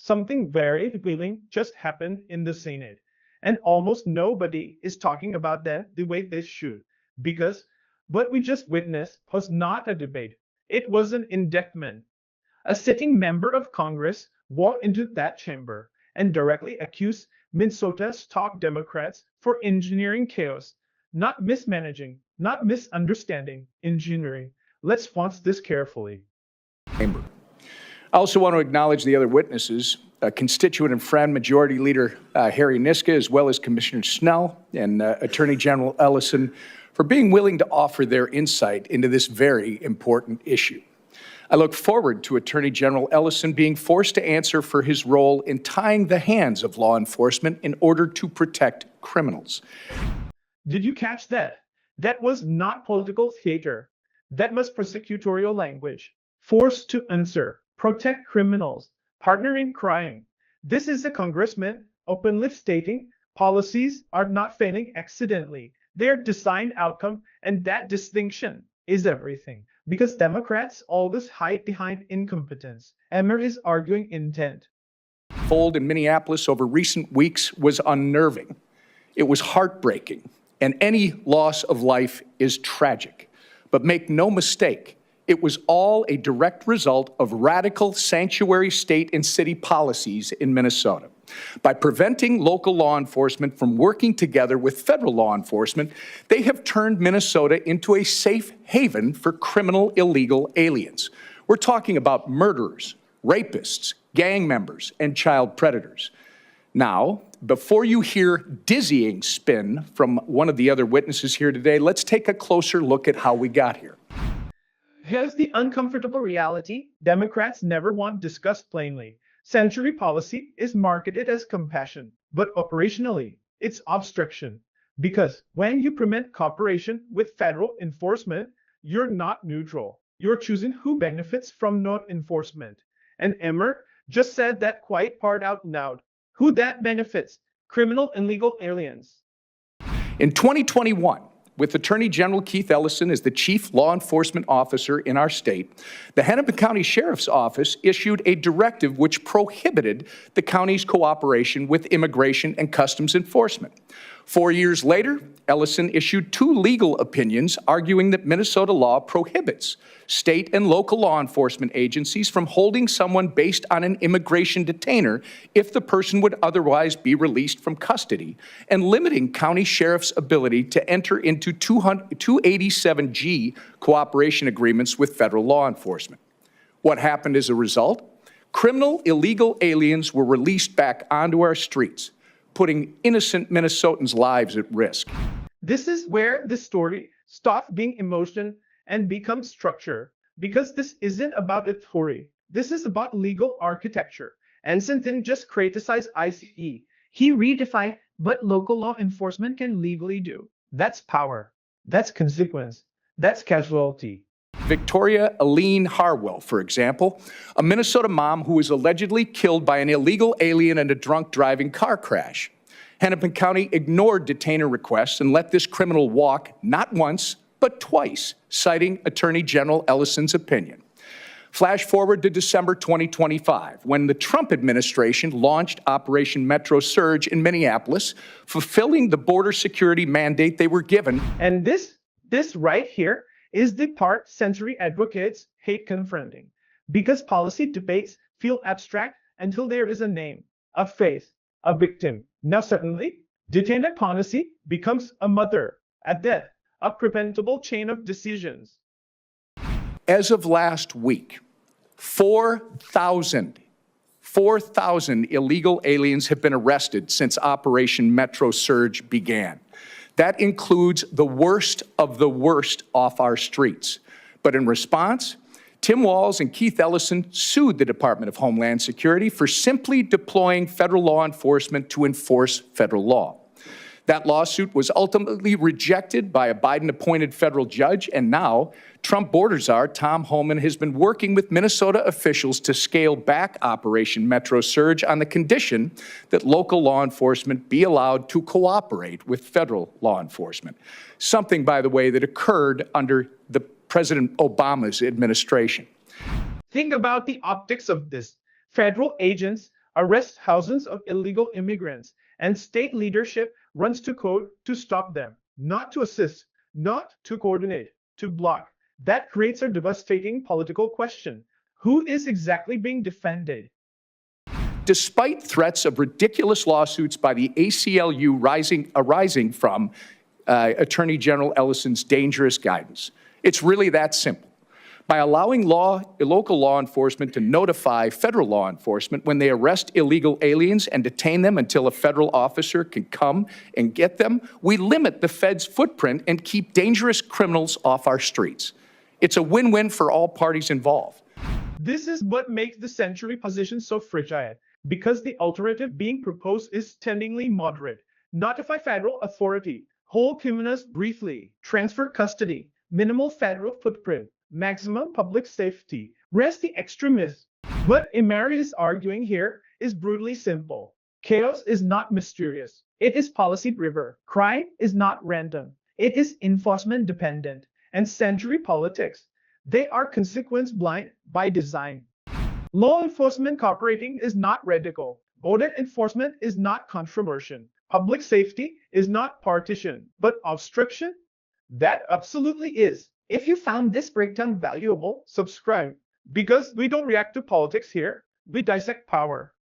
something very revealing just happened in the Senate. And almost nobody is talking about that the way they should. Because what we just witnessed was not a debate, it was an indictment. A sitting member of Congress walked into that chamber and directly accused Minnesota's top Democrats for engineering chaos, not mismanaging, not misunderstanding, engineering. Let's watch this carefully. Chamber. I also want to acknowledge the other witnesses, constituent and friend Majority Leader Harry Niska, as well as Commissioner Snell and Attorney General Ellison, for being willing to offer their insight into this very important issue. I look forward to Attorney General Ellison being forced to answer for his role in tying the hands of law enforcement in order to protect criminals. Did you catch that? That was not political theater. That was prosecutorial language. Forced to answer, protect criminals, partner in crime. This is a congressman openly stating policies are not failing accidentally. They're designed outcome, and that distinction is everything. Because Democrats always hide behind incompetence. Emmer is arguing intent. Fold in Minneapolis over recent weeks was unnerving. It was heartbreaking, and any loss of life is tragic. But make no mistake, it was all a direct result of radical sanctuary state and city policies in Minnesota. By preventing local law enforcement from working together with federal law enforcement, they have turned Minnesota into a safe haven for criminal illegal aliens. We're talking about murderers, rapists, gang members, and child predators. Now, before you hear dizzying spin from one of the other witnesses here today, let's take a closer look at how we got here. Here's the uncomfortable reality Democrats never want discussed plainly. Sanctuary policy is marketed as compassion, but operationally, it's obstruction. Because when you permit cooperation with federal enforcement, you're not neutral. You're choosing who benefits from not enforcement. And Emmer just said that quiet part out loud. Who that benefits? Criminal and legal aliens. In 2021, with Attorney General Keith Ellison as the chief law enforcement officer in our state, the Hennepin County Sheriff's Office issued a directive which prohibited the county's cooperation with immigration and customs enforcement. 4 years later, Ellison issued 2 legal opinions arguing that Minnesota law prohibits state and local law enforcement agencies from holding someone based on an immigration detainer if the person would otherwise be released from custody, and limiting county sheriff's ability to enter into 287G cooperation agreements with federal law enforcement. What happened as a result? Criminal illegal aliens were released back onto our streets, putting innocent Minnesotans' lives at risk. This is where the story stops being emotion and becomes structure, because this isn't about a theory. This is about legal architecture. Anson didn't just criticize ICE. He redefined what local law enforcement can legally do. That's power. That's consequence. That's casualty. Victoria Aline Harwell, for example, a Minnesota mom who was allegedly killed by an illegal alien in a drunk driving car crash. Hennepin County ignored detainer requests and let this criminal walk not once, but twice, citing Attorney General Ellison's opinion. Flash forward to December 2025, when the Trump administration launched Operation Metro Surge in Minneapolis, fulfilling the border security mandate they were given. And this right here is the part sanctuary advocates hate confronting, because policy debates feel abstract until there is a name, a face, a victim. Now suddenly, detainer policy becomes a mother, a death, a preventable chain of decisions. As of last week, 4,000 illegal aliens have been arrested since Operation Metro Surge began. That includes the worst of the worst off our streets. But in response, Tim Walz and Keith Ellison sued the Department of Homeland Security for simply deploying federal law enforcement to enforce federal law. That lawsuit was ultimately rejected by a Biden-appointed federal judge, and now Trump border czar Tom Emmer has been working with Minnesota officials to scale back Operation Metro Surge on the condition that local law enforcement be allowed to cooperate with federal law enforcement, something, by the way, that occurred under the President Obama's administration. Think about the optics of this. Federal agents arrests thousands of illegal immigrants, and state leadership runs to code to stop them, not to assist, not to coordinate, to block. That creates a devastating political question. Who is exactly being defended? Despite threats of ridiculous lawsuits by the ACLU arising from Attorney General Ellison's dangerous guidance. It's really that simple. By allowing local law enforcement to notify federal law enforcement when they arrest illegal aliens and detain them until a federal officer can come and get them, we limit the Fed's footprint and keep dangerous criminals off our streets. It's a win-win for all parties involved. This is what makes the century position so fragile, because the alternative being proposed is tendingly moderate. Notify federal authority, hold criminals briefly, transfer custody, minimal federal footprint, maximum public safety, rest the extremists. What Emmer is arguing here is brutally simple. Chaos is not mysterious. It is policy-driven. Crime is not random. It is enforcement dependent. And century politics, they are consequence blind by design. Law enforcement cooperating is not radical. Audit enforcement is not controversial. Public safety is not partition, but obstruction? That absolutely is. If you found this breakdown valuable, subscribe. Because we don't react to politics here, we dissect power.